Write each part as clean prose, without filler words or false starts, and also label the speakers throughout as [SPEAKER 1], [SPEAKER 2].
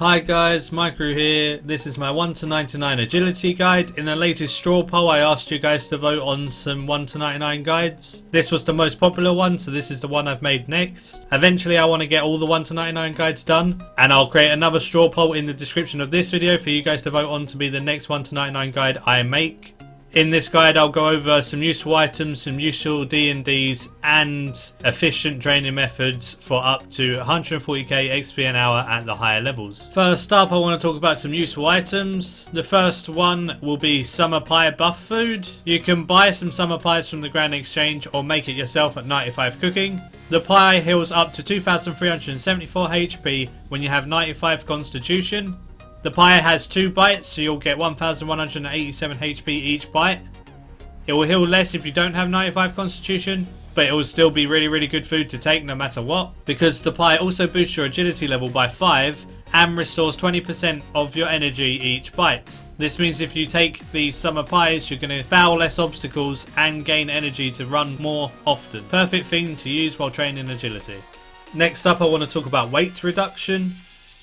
[SPEAKER 1] Hi guys, Maikeru here. This is my 1 to 99 agility guide. In the latest straw poll I asked you guys to vote on some 1 to 99 guides. This was the most popular one, so this is the one I've made next. Eventually I want to get all the 1 to 99 guides done, and I'll create another straw poll in the description of this video for you guys to vote on to be the next 1 to 99 guide I make. In this guide I'll go over some useful items, some useful D&Ds and efficient draining methods for up to 140k XP an hour at the higher levels. First up I want to talk about some useful items. The first one will be summer pie buff food. You can buy some summer pies from the Grand Exchange or make it yourself at 95 cooking. The pie heals up to 2374 HP when you have 95 constitution. The pie has 2 bites, so you'll get 1187 HP each bite. It will heal less if you don't have 95 constitution, but it will still be really good food to take no matter what. Because the pie also boosts your agility level by 5 and restores 20% of your energy each bite. This means if you take these summer pies, you're going to foul less obstacles and gain energy to run more often. Perfect thing to use while training agility. Next up I want to talk about weight reduction.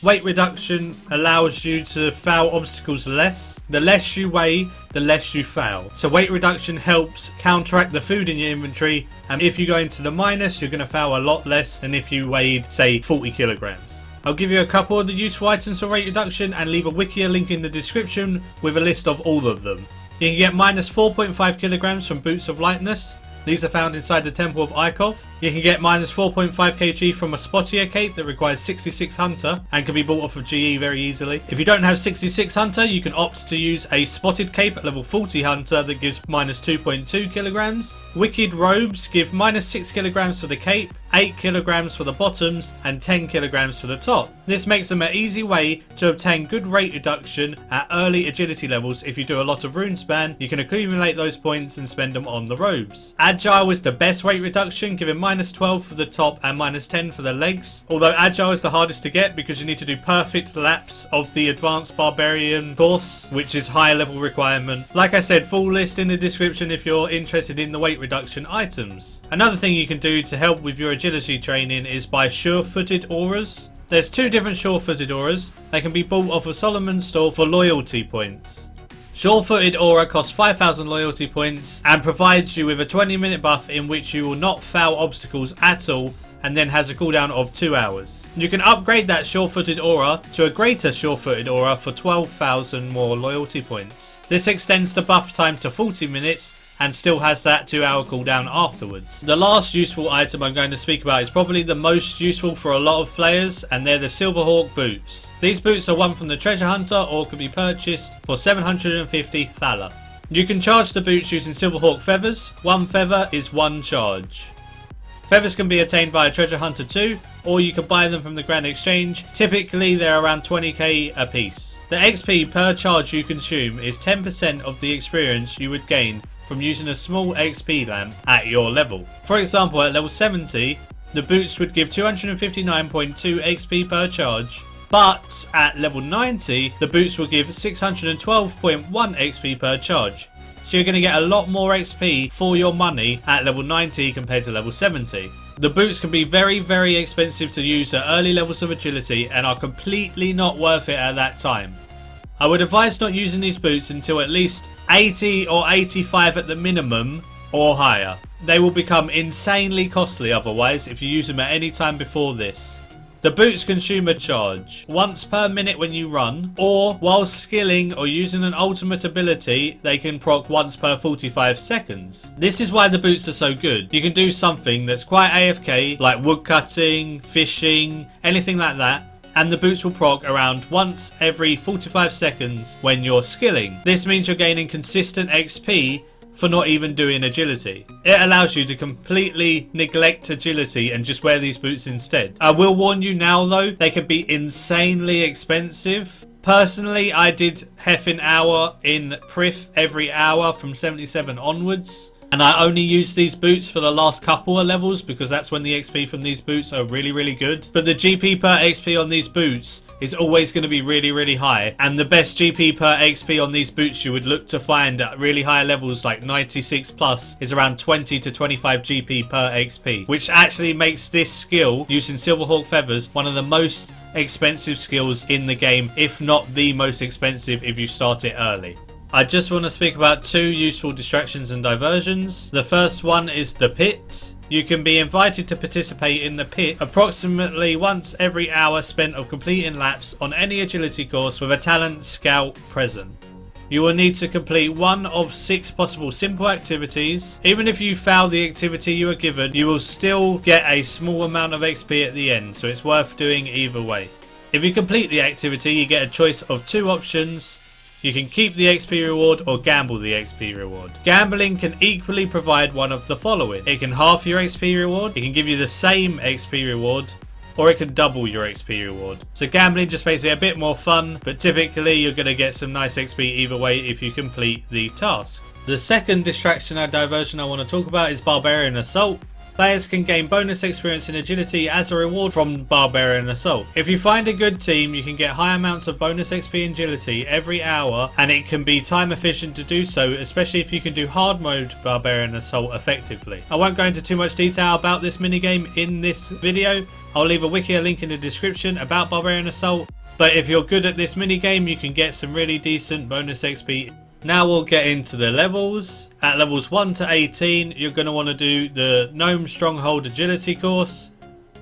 [SPEAKER 1] Weight reduction allows you to foul obstacles less. The less you weigh, the less you fail. So weight reduction helps counteract the food in your inventory, and if you go into the minus, you're going to foul a lot less than if you weighed, say, 40 kilograms. I'll give you a couple of the useful items for weight reduction and leave a Wikia link in the description with a list of all of them. You can get minus 4.5 kilograms from Boots of Lightness. These are found inside the Temple of Ikov. You can get minus 4.5 kg from a Spottier cape that requires 66 Hunter and can be bought off of GE very easily. If you don't have 66 Hunter, you can opt to use a spotted cape at level 40 Hunter that gives minus 2.2 kilograms. Wicked robes give minus 6 kilograms for the cape, 8 kilograms for the bottoms and 10 kilograms for the top. This makes them an easy way to obtain good rate reduction at early agility levels. If you do a lot of runespan, you can accumulate those points and spend them on the robes. Agile is the best weight reduction, giving minus 12 for the top and minus 10 for the legs. Although Agile is the hardest to get because you need to do perfect laps of the advanced barbarian course, which is higher level requirement. Like I said, full list in the description if you're interested in the weight reduction items. Another thing you can do to help with your agility training is buy sure-footed auras. There's 2 different sure-footed auras. They can be bought off of Solomon's store for loyalty points. Sure-footed aura costs 5,000 loyalty points and provides you with a 20-minute buff in which you will not foul obstacles at all, and then has a cooldown of 2 hours. You can upgrade that sure-footed aura to a greater sure-footed aura for 12,000 more loyalty points. This extends the buff time to 40 minutes and still has that 2-hour cooldown afterwards. The last useful item I'm going to speak about is probably the most useful for a lot of players, and they're the Silverhawk boots. These boots are won from the treasure hunter or can be purchased for 750 thaler. You can charge the boots using Silverhawk feathers. 1 feather is 1 charge. Feathers can be attained by a treasure hunter too, or you can buy them from the Grand Exchange. Typically they're around 20k a piece. The XP per charge you consume is 10% of the experience you would gain from using a small XP lamp at your level. For example, at level 70, the boots would give 259.2 XP per charge, but at level 90, the boots will give 612.1 XP per charge. So you're going to get a lot more XP for your money at level 90 compared to level 70. The boots can be very expensive to use at early levels of agility and are completely not worth it at that time. I would advise not using these boots until at least 80 or 85 at the minimum or higher. They will become insanely costly otherwise if you use them at any time before this. The boots consume a charge once per minute when you run, or while skilling or using an ultimate ability they can proc once per 45 seconds. This is why the boots are so good. You can do something that's quite AFK like woodcutting, fishing, anything like that, and the boots will proc around once every 45 seconds when you're skilling. This means you're gaining consistent XP for not even doing agility. It allows you to completely neglect agility and just wear these boots instead. I will warn you now though, they can be insanely expensive. Personally, I did hefin hour in Prif every hour from 77 onwards. And I only used these boots for the last couple of levels because that's when the XP from these boots are really good. But the GP per XP on these boots is always going to be really high. And the best GP per XP on these boots you would look to find at really high levels like 96 plus is around 20 to 25 GP per XP. Which actually makes this skill using Silverhawk feathers one of the most expensive skills in the game, if not the most expensive if you start it early. I just want to speak about 2 useful distractions and diversions. The first one is the pit. You can be invited to participate in the pit approximately once every hour spent of completing laps on any agility course with a talent scout present. You will need to complete one of 6 possible simple activities. Even if you fail the activity you are given, you will still get a small amount of XP at the end, so it's worth doing either way. If you complete the activity, you get a choice of 2 options. You can keep the XP reward or gamble the XP reward. Gambling can equally provide one of the following. It can halve your XP reward, it can give you the same XP reward, or it can double your XP reward. So gambling just makes it a bit more fun, but typically you're going to get some nice XP either way if you complete the task. The second distraction or diversion I want to talk about is Barbarian Assault. Players can gain bonus experience in agility as a reward from Barbarian Assault. If you find a good team, you can get high amounts of bonus XP in agility every hour, and it can be time efficient to do so, especially if you can do hard mode Barbarian Assault effectively. I won't go into too much detail about this minigame in this video. I'll leave a wiki link in the description about Barbarian Assault, but if you're good at this minigame, you can get some really decent bonus XP. Now we'll get into the levels. At levels 1 to 18, you're going to want to do the Gnome Stronghold Agility course.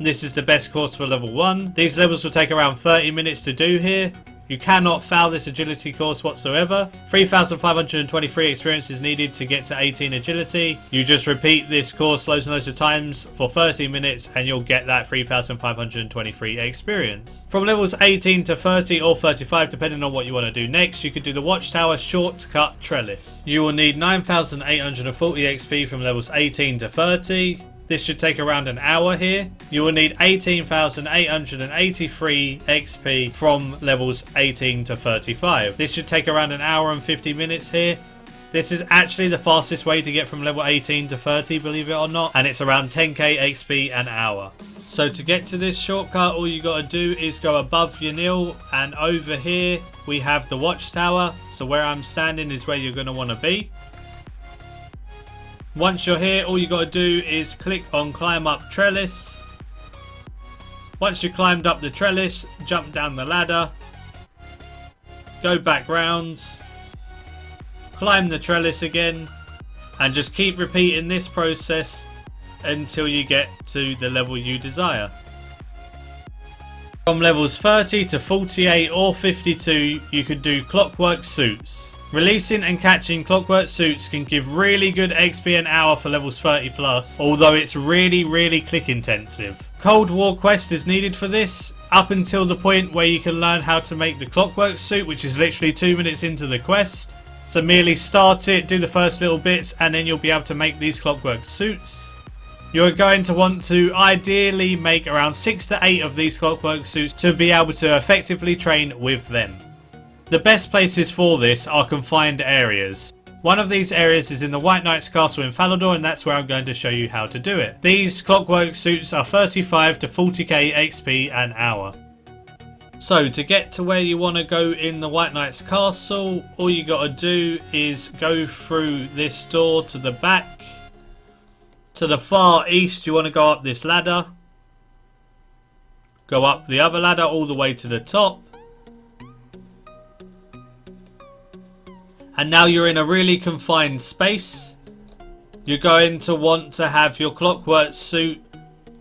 [SPEAKER 1] This is the best course for level 1. These levels will take around 30 minutes to do here. You cannot fail this agility course whatsoever. 3,523 experience is needed to get to 18 agility. You just repeat this course loads and loads of times for 30 minutes and you'll get that 3,523 experience. From levels 18 to 30 or 35, depending on what you want to do next, you could do the Watchtower Shortcut Trellis. You will need 9,840 XP from levels 18 to 30. This should take around an hour here. You will need 18,883 XP from levels 18 to 35. This should take around an hour and 50 minutes here. This is actually the fastest way to get from level 18 to 30, believe it or not, and it's around 10k XP an hour. So to get to this shortcut, all you got to do is go above your nil, and over here we have the Watchtower. So where I'm standing is where you're going to want to be. Once you're here, all you got to do is click on Climb Up Trellis. Once you've climbed up the trellis, jump down the ladder, go back round, climb the trellis again, and just keep repeating this process until you get to the level you desire. From levels 30 to 48 or 52, you could do clockwork suits. Releasing and catching clockwork suits can give really good XP an hour for levels 30 plus, although it's really click intensive. Cold War quest is needed for this, up until the point where you can learn how to make the clockwork suit, which is literally 2 minutes into the quest. So merely start it, do the first little bits, and then you'll be able to make these clockwork suits. You're going to want to ideally make around 6 to 8 of these clockwork suits to be able to effectively train with them. The best places for this are confined areas. One of these areas is in the White Knight's Castle in Falador, and that's where I'm going to show you how to do it. These clockwork suits are 35 to 40k XP an hour. So to get to where you want to go in the White Knight's Castle, all you got to do is go through this door to the back. To the far east, you want to go up this ladder. Go up the other ladder all the way to the top. And now you're in a really confined space. You're going to want to have your clockwork suit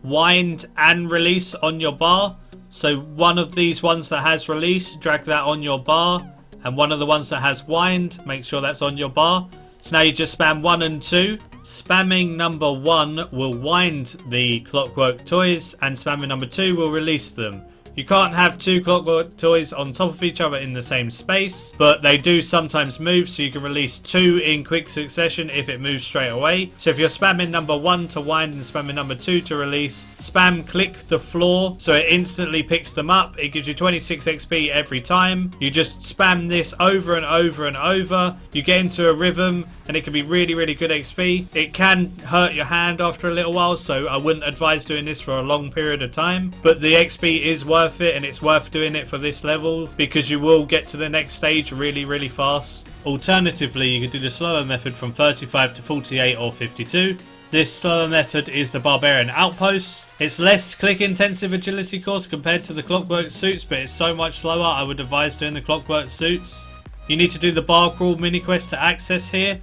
[SPEAKER 1] wind and release on your bar. So one of these ones that has release, drag that on your bar. And one of the ones that has wind, make sure that's on your bar. So now you just spam 1 and 2. Spamming number 1 will wind the clockwork toys, and spamming number 2 will release them. You can't have 2 clockwork toys on top of each other in the same space, but they do sometimes move, so you can release 2 in quick succession if it moves straight away. So if you're spamming number 1 to wind and spamming number 2 to release, spam click the floor so it instantly picks them up. It gives you 26 XP every time. You just spam this over and over and over. You get into a rhythm and it can be really good XP. It can hurt your hand after a little while, so I wouldn't advise doing this for a long period of time, but the XP is worth it, and it's worth doing it for this level because you will get to the next stage really fast. Alternatively, you could do the slower method from 35 to 48 or 52. This slower method is the barbarian outpost. It's less click intensive agility course compared to the clockwork suits, but it's so much slower I would advise doing the clockwork suits. You need to do the bar crawl mini quest to access here.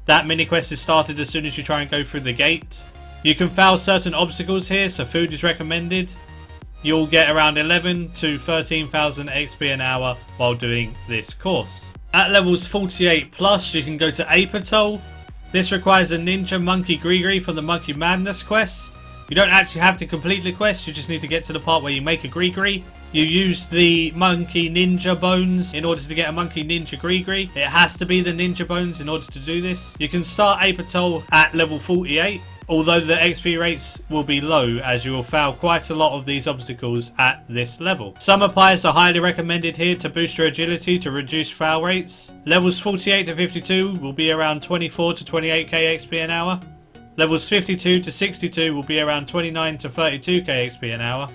[SPEAKER 1] That mini quest is started as soon as you try and go through the gate. You can fail certain obstacles here, so food is recommended. You'll get around 11 to 13,000 XP an hour while doing this course. At levels 48 plus, you can go to atoll. This requires a ninja monkey gree from the Monkey Madness quest. You don't actually have to complete the quest, you just need to get to the part where you make a gree. You use the monkey ninja bones in order to get a monkey ninja gree. It has to be the ninja bones in order to do this. You can start atoll at level 48. Although the XP rates will be low, as you will fail quite a lot of these obstacles at this level. Summer pies are highly recommended here to boost your agility to reduce fail rates. Levels 48 to 52 will be around 24 to 28k XP an hour. Levels 52 to 62 will be around 29 to 32k XP an hour.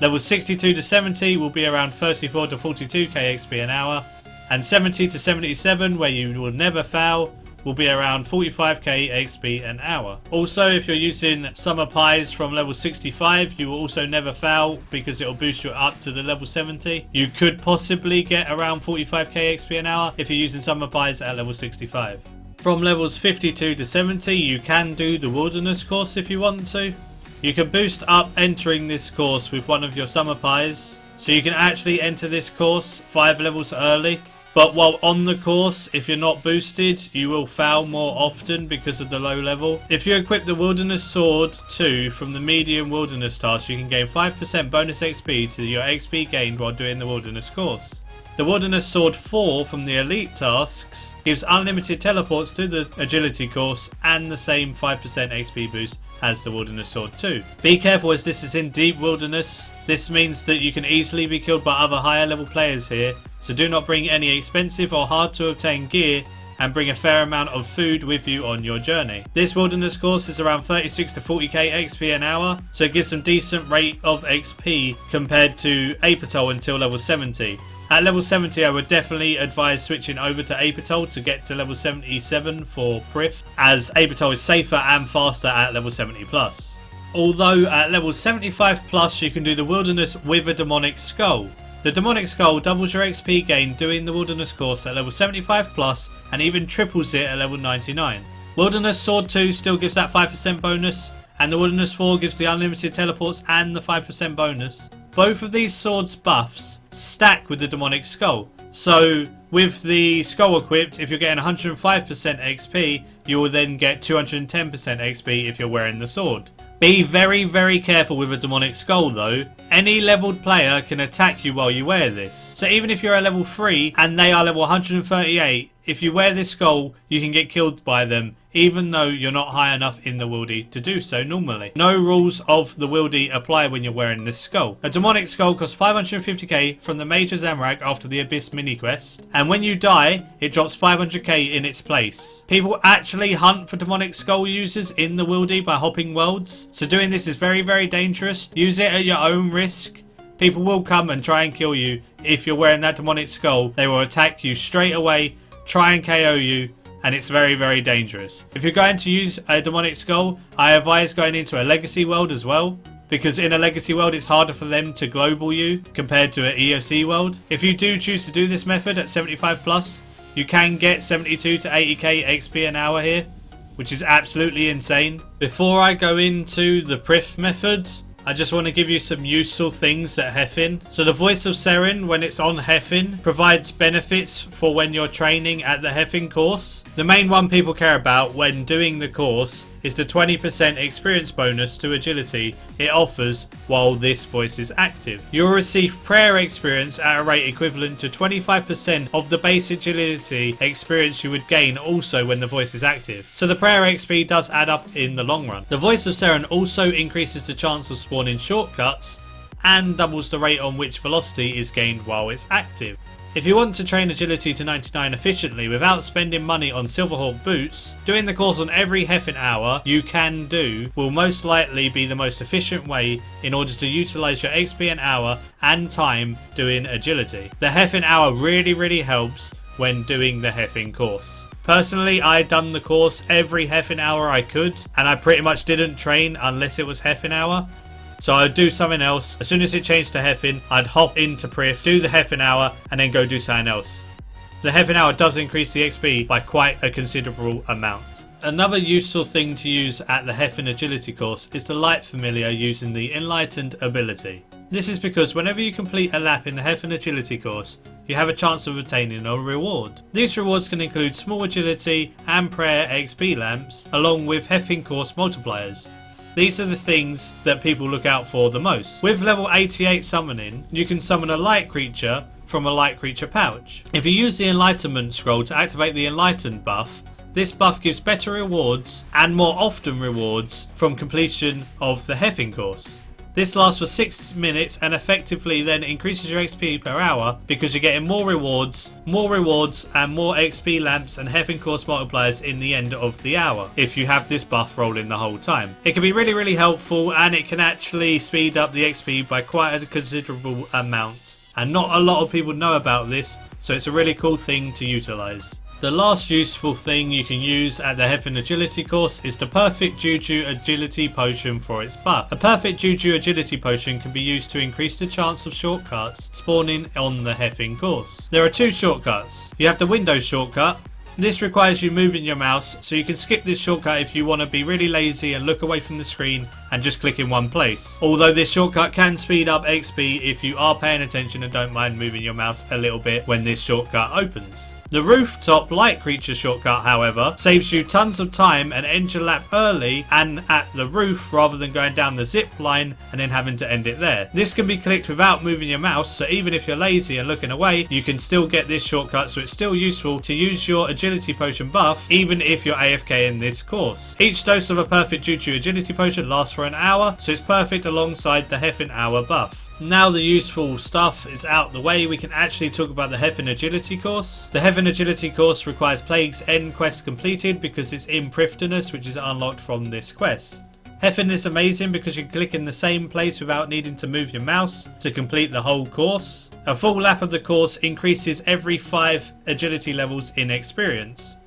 [SPEAKER 1] Levels 62 to 70 will be around 34 to 42k XP an hour. And 70 to 77, where you will never fail, will be around 45k XP an hour. Also, if you're using summer pies from level 65, you will also never fail because it will boost you up to the level 70. You could possibly get around 45k XP an hour if you're using summer pies at level 65. From levels 52 to 70, you can do the wilderness course if you want to. You can boost up entering this course with one of your summer pies, so you can actually enter this course 5 levels early. But while on the course, if you're not boosted, you will fail more often because of the low level. If you equip the Wilderness Sword 2 from the medium Wilderness task, you can gain 5% bonus XP to your XP gained while doing the Wilderness course. The Wilderness Sword 4 from the Elite tasks gives unlimited teleports to the Agility course and the same 5% XP boost as the Wilderness Sword 2. Be careful, as this is in deep wilderness. This means that you can easily be killed by other higher level players here, so do not bring any expensive or hard to obtain gear, and bring a fair amount of food with you on your journey. This wilderness course is around 36 to 40k XP an hour, so it gives some decent rate of XP compared to atoll until level 70. At level 70, I would definitely advise switching over to atoll to get to level 77 for Prif, as atoll is safer and faster at level 70 plus. Although at level 75 plus, you can do the wilderness with a demonic skull. The demonic skull doubles your XP gain doing the wilderness course at level 75 plus, and even triples it at level 99. Wilderness Sword 2 still gives that 5% bonus, and the Wilderness 4 gives the unlimited teleports and the 5% bonus. Both of these swords buffs stack with the demonic skull. So with the skull equipped, if you're getting 105% XP, you will then get 210% XP if you're wearing the sword. Be very, very careful with a demonic skull though. Any leveled player can attack you while you wear this. So even if you're a level 3 and they are level 138, if you wear this skull, you can get killed by them, even though you're not high enough in the wildy to do so normally. No rules of the wildy apply when you're wearing this skull. A demonic skull costs 550k from the Major Zamrak after the Abyss mini quest, and when you die, it drops 500k in its place. People actually hunt for demonic skull users in the wildy by hopping worlds, so doing this is very, very dangerous. Use it at your own risk. People will come and try and kill you. If you're wearing that demonic skull, they will attack you straight away, try and KO you, and it's very, very dangerous. If you're going to use a demonic skull, I advise going into a legacy world as well, because in a legacy world it's harder for them to global you compared to an EOC world. If you do choose to do this method at 75 plus, you can get 72 to 80k XP an hour here, which is absolutely insane. Before I go into the Prif methods, I just want to give you some useful things at hefin. So the voice of Seren, when it's on hefin, provides benefits for when you're training at the hefin course. The main one people care about when doing the course is the 20% experience bonus to agility it offers while this voice is active. You'll receive prayer experience at a rate equivalent to 25% of the base agility experience you would gain also when the voice is active. So the prayer XP does add up in the long run. The voice of Seren also increases the chance of spawning shortcuts and doubles the rate on which velocity is gained while it's active. If you want to train agility to 99 efficiently without spending money on Silverhawk boots, doing the course on every hefin hour you can do will most likely be the most efficient way in order to utilise your XP an hour and time doing agility. The hefin hour really helps when doing the hefin course. Personally, I done the course every hefin hour I could, and I pretty much didn't train unless it was hefin hour. So I'd do something else. As soon as it changed to hefin, I'd hop into Prif, do the hefin hour, and then go do something else. The hefin hour does increase the XP by quite a considerable amount. Another useful thing to use at the hefin agility course is the light familiar using the enlightened ability. This is because whenever you complete a lap in the hefin agility course, you have a chance of obtaining a reward. These rewards can include small agility and prayer XP lamps, along with hefin course multipliers. These are the things that people look out for the most. With level 88 summoning, you can summon a light creature from a light creature pouch. If you use the enlightenment scroll to activate the enlightened buff, this buff gives better rewards and more often rewards from completion of the hefin course. This lasts for 6 minutes and effectively then increases your XP per hour because you're getting more rewards and more XP lamps and hefin course multipliers in the end of the hour if you have this buff rolling the whole time. It can be really helpful, and it can actually speed up the XP by quite a considerable amount. And not a lot of people know about this, so it's a really cool thing to utilise. The last useful thing you can use at the hefin agility course is the perfect juju agility potion for its buff. A perfect juju agility potion can be used to increase the chance of shortcuts spawning on the hefin course. There are 2 shortcuts. You have the Windows shortcut. This requires you moving your mouse, so you can skip this shortcut if you want to be really lazy and look away from the screen and just click in one place. Although this shortcut can speed up XP if you are paying attention and don't mind moving your mouse a little bit when this shortcut opens. The rooftop light creature shortcut, however, saves you tons of time and ends your lap early and at the roof rather than going down the zip line and then having to end it there. This can be clicked without moving your mouse, so even if you're lazy and looking away, you can still get this shortcut, so it's still useful to use your agility potion buff even if you're AFK in this course. Each dose of a perfect juju agility potion lasts for an hour, so it's perfect alongside the hefin hour buff. Now the useful stuff is out the way, we can actually talk about the hefin agility course. The hefin agility course requires Plague's End quest completed because it's in Prifdinus, which is unlocked from this quest. Hefin is amazing because you can click in the same place without needing to move your mouse to complete the whole course. A full lap of the course increases every 5 agility levels in experience,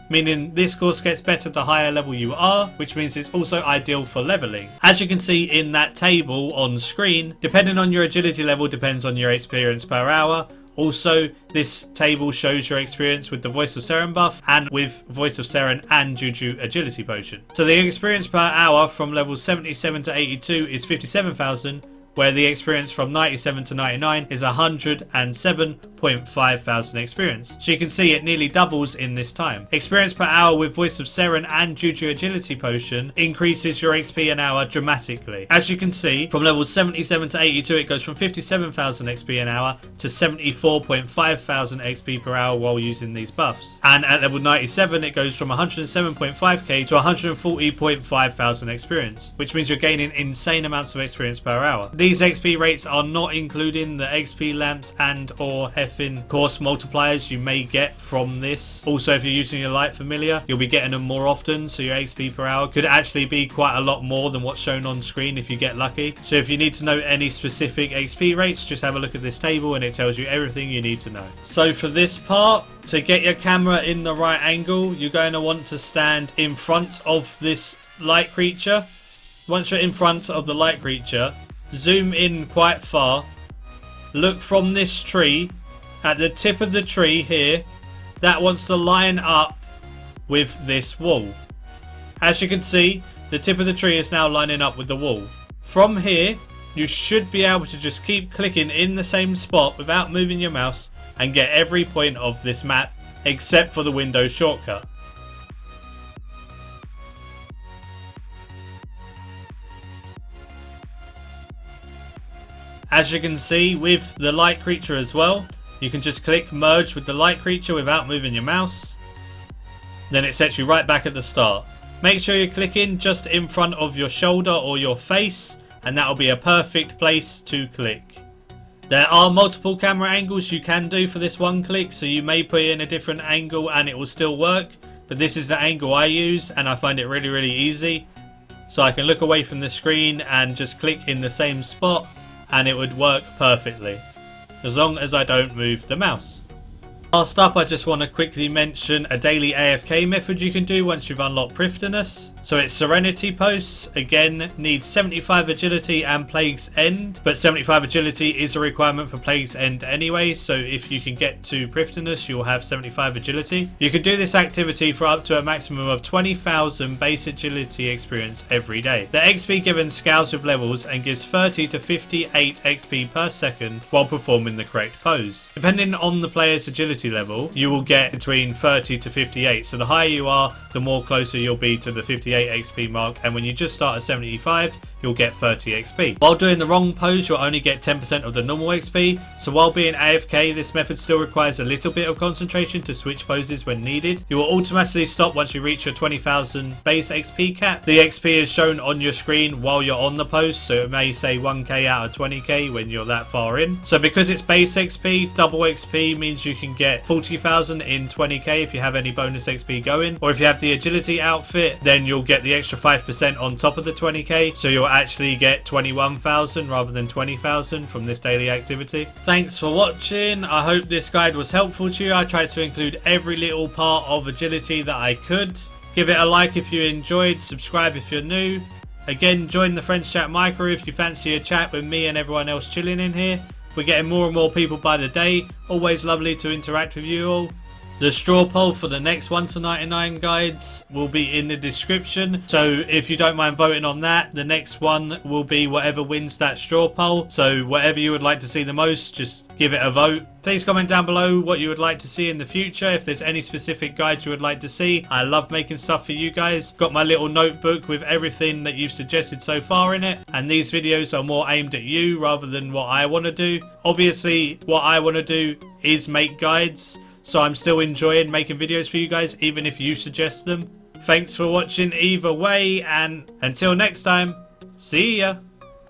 [SPEAKER 1] meaning this course gets better the higher level you are, which means it's also ideal for leveling. As you can see in that table on screen, depending on your agility level depends on your experience per hour. Also, this table shows your experience with the Voice of Seren buff and with Voice of Seren and Juju agility potion. So the experience per hour from levels 77 to 82 is 57,000, where the experience from 97 to 99 is 107.5 thousand experience. So you can see it nearly doubles in this time. Experience per hour with Voice of Seren and Juju agility potion increases your XP an hour dramatically. As you can see, from levels 77 to 82 it goes from 57,000 XP an hour to 74.5 thousand XP per hour while using these buffs. And at level 97 it goes from 107.5k to 140.5 thousand experience, which means you're gaining insane amounts of experience per hour. These XP rates are not including the XP lamps and or hefin course multipliers you may get from this. Also, if you're using your light familiar, you'll be getting them more often, so your XP per hour could actually be quite a lot more than what's shown on screen if you get lucky. So if you need to know any specific XP rates, just have a look at this table and it tells you everything you need to know. So for this part, to get your camera in the right angle, you're going to want to stand in front of this light creature. Once you're in front of the light creature, zoom in quite far, look from this tree, at the tip of the tree here, that wants to line up with this wall. As you can see, the tip of the tree is now lining up with the wall. From here, you should be able to just keep clicking in the same spot without moving your mouse and get every point of this map except for the Windows shortcut. As you can see with the light creature as well, you can just click merge with the light creature without moving your mouse. Then it sets you right back at the start. Make sure you click in just in front of your shoulder or your face, and that will be a perfect place to click. There are multiple camera angles you can do for this one click, so you may put it in a different angle and it will still work, but this is the angle I use and I find it really easy. So I can look away from the screen and just click in the same spot and it would work perfectly, as long as I don't move the mouse. Last up, I just want to quickly mention a daily AFK method you can do once you've unlocked Prifdinous. So it's Serenity posts. Again, needs 75 agility and Plague's End, but 75 agility is a requirement for Plague's End anyway, so if you can get to Prifdinous, you'll have 75 agility. You can do this activity for up to a maximum of 20,000 base agility experience every day. The XP given scales with levels and gives 30 to 58 XP per second while performing the correct pose. Depending on the player's agility level, you will get between 30 to 58, so the higher you are, the more closer you'll be to the 58 XP mark, and when you just start at 75, you'll get 30 XP. While doing the wrong pose, you'll only get 10% of the normal XP, so while being AFK, this method still requires a little bit of concentration to switch poses when needed. You will automatically stop once you reach your 20,000 base XP cap. The XP is shown on your screen while you're on the pose, so it may say 1k out of 20k when you're that far in. So because it's base XP, double XP means you can get 40,000 in 20k if you have any bonus XP going, or if you have the agility outfit, then you'll get the extra 5% on top of the 20k, so you'll actually get 21,000 rather than 20,000 from this daily activity. Thanks for watching. I hope this guide was helpful to you. I tried to include every little part of agility that I could. Give it a like if you enjoyed, subscribe if you're new. Again, join the friends chat Maikeru if you fancy a chat with me and everyone else chilling in here. We're getting more and more people by the day. Always lovely to interact with you all. The straw poll for the next 1 to 99 guides will be in the description, so if you don't mind voting on that, the next one will be whatever wins that straw poll. So whatever you would like to see the most, just give it a vote. Please comment down below what you would like to see in the future, if there's any specific guides you would like to see. I love making stuff for you guys. Got my little notebook with everything that you've suggested so far in it, and these videos are more aimed at you rather than what I want to do. Obviously, what I want to do is make guides, so I'm still enjoying making videos for you guys, even if you suggest them. Thanks for watching either way, and until next time, see ya!